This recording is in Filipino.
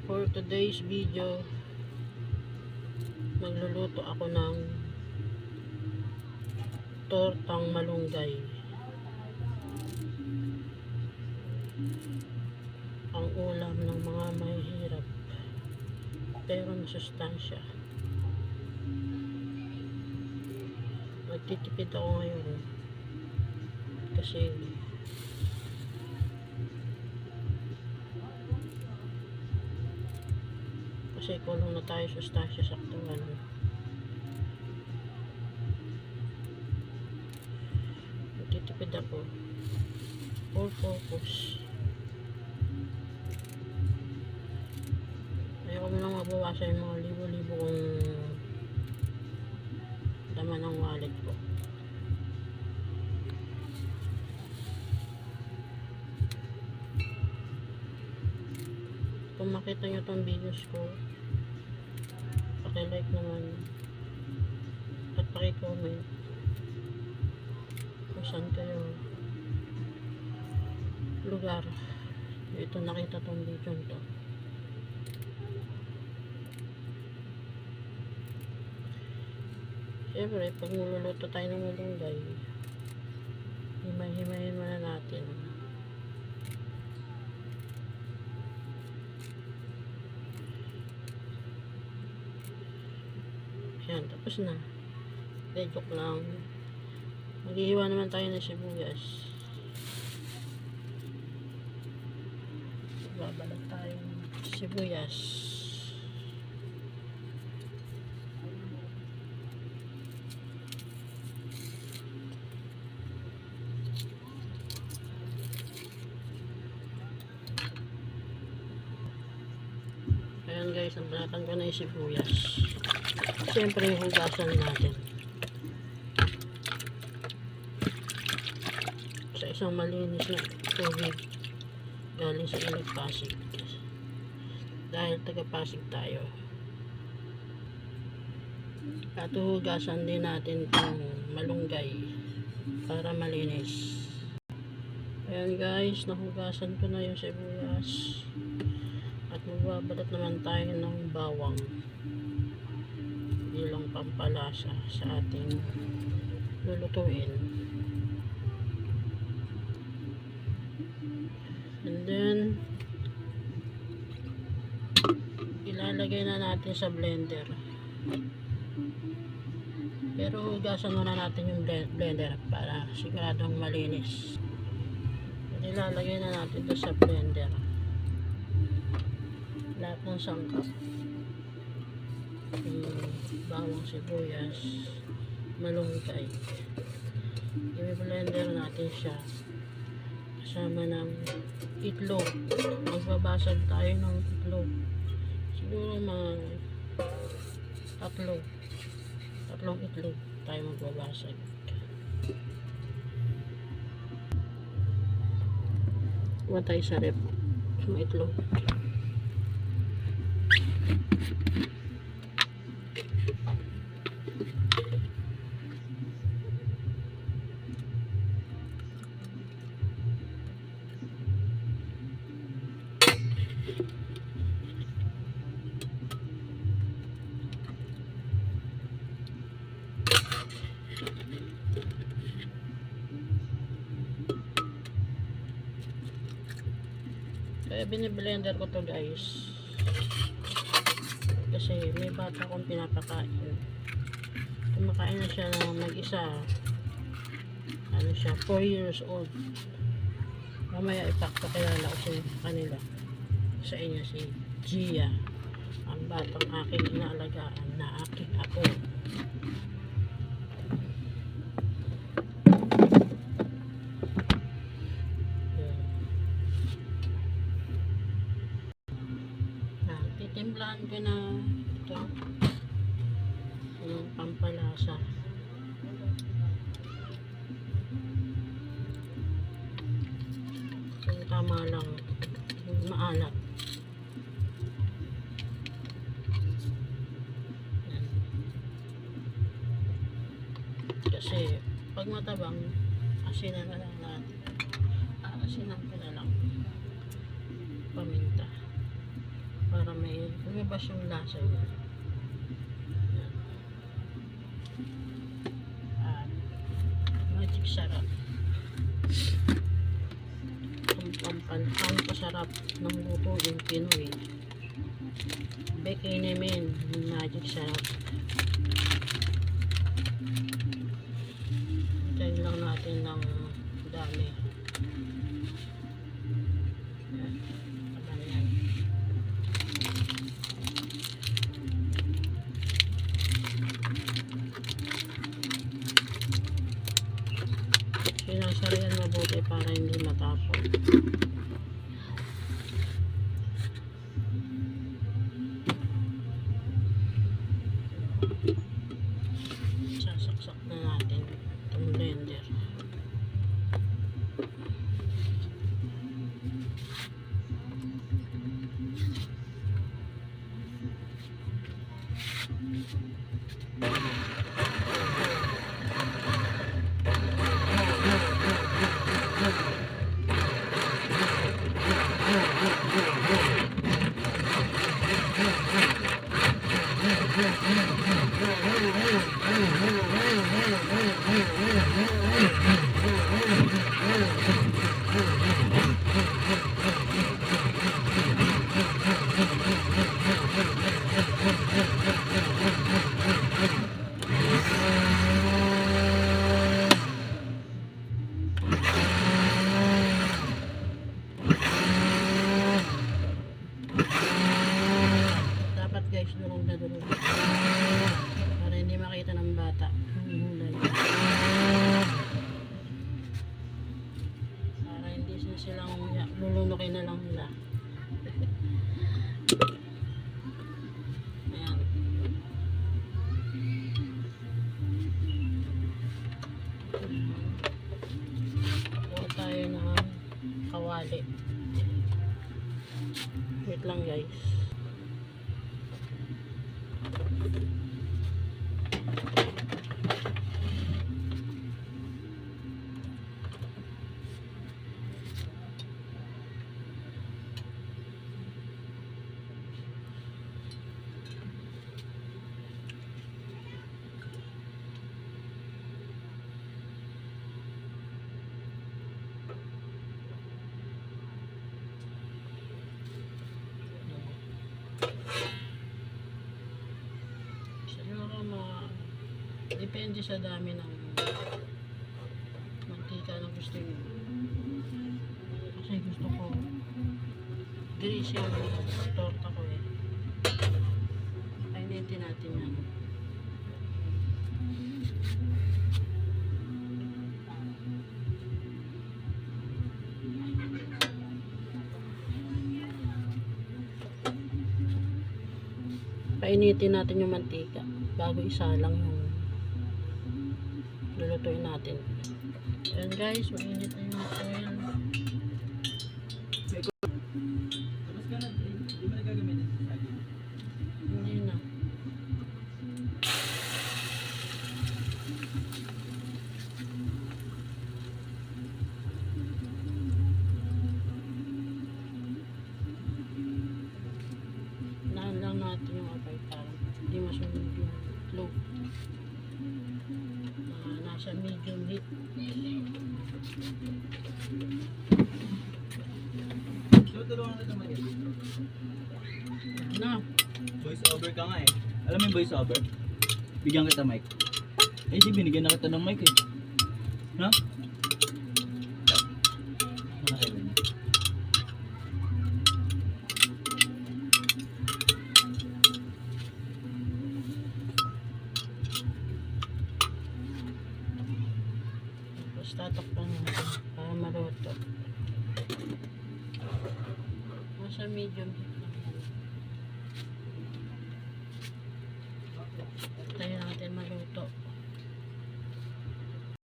For today's video, magluluto ako ng tortang malunggay. Ang ulam ng mga mahihirap pero masustansya. Magtitipid ako ngayon kasi kulong na tayo sustansya sa katawan. Magtitipid ako for focus. Ayoko mo lang mabawasan yung mga libo-libo kong laman ng wallet ko. Kung makita nyo itong videos ko, paki-like naman at paki-comment kung saan kayo lugar ito nakita itong video nito. Siyempre, pag niluluto tayo ng malunggay, himay-himayin muna natin. Ayan, tapos na. Joke lang. Maghihiwa naman tayo ng sibuyas. Babalat tayo ng sibuyas. Ayan guys, ang balatan ko na yung sibuyas. Siyempre hugasan natin sa isang malinis na tubig galing sa Ilog Pasig dahil taga Pasig tayo. At hugasan din natin itong malunggay para malinis. Ayan guys, nahugasan ko na yung sibuyas at magbabalat naman tayo ng bawang bilang pampalasa sa ating lulutuin. And then ilalagay na natin sa blender, pero hugasan muna natin yung blender para siguradong malinis. Ilalagay na natin ito sa blender lahat ng sangkap, bawang, sibuyas, malunggay. I-blender natin siya kasama ng itlog. Magbabasag tayo ng itlog, siguro mga tatlong itlog tayo magbabasag. Kuha tayo sa rep ng itlog. Kaya biniblender ko to guys kasi may bata akong pinapakain. Kumakain na siya na mag-isa, ano siya, 4 years old. Mamaya ipakakilala ko sa kanila, sa inyo si Gia, ang batang aking inaalagaan na aking apo. Timplahan ko na ito yung pampalasa. Yung tama lang, yung maalat. Yan. Kasi pag matabang, asinan na lang natin. Asinan ko na lang paminta. para may lumabas yung lasa niya. Yan. At magic sarap. Ang kasarap ng luto yung Pinoy. Bekinemen, magic sarap. Hintayin lang natin ng dami. Yan. Taman yan. Sinasarihan mabuti para hindi matapon. Sasaksak na natin itong blender. Dapat guys, durog na durog. Para hindi makita ng bata. Hulay. Para hindi silang lulunukin na lang nila. Ayan. Kuha tayo ng kawali. Wait lang guys. Siguro depende sa dami ng mantika na gusto nyo. Kasi gusto ko greasy yung torta ko eh. Painitin natin yan. Painitin natin yung mantika bago isalang yung lulutuin natin. Ayan guys, mainit na yung oil. Hindi na. Naan lang natin yung apay para hindi masunod yung low. Nasa medium heat. So, tulungan natin naman yun. Na. Voice over ka nga eh. Alam mo yung voice over? Bigyan kita mic. Eh di binigyan na kita ng mic eh. No? Nakakailan. Tapos tatakpan natin para maluto. Nasa medium heat.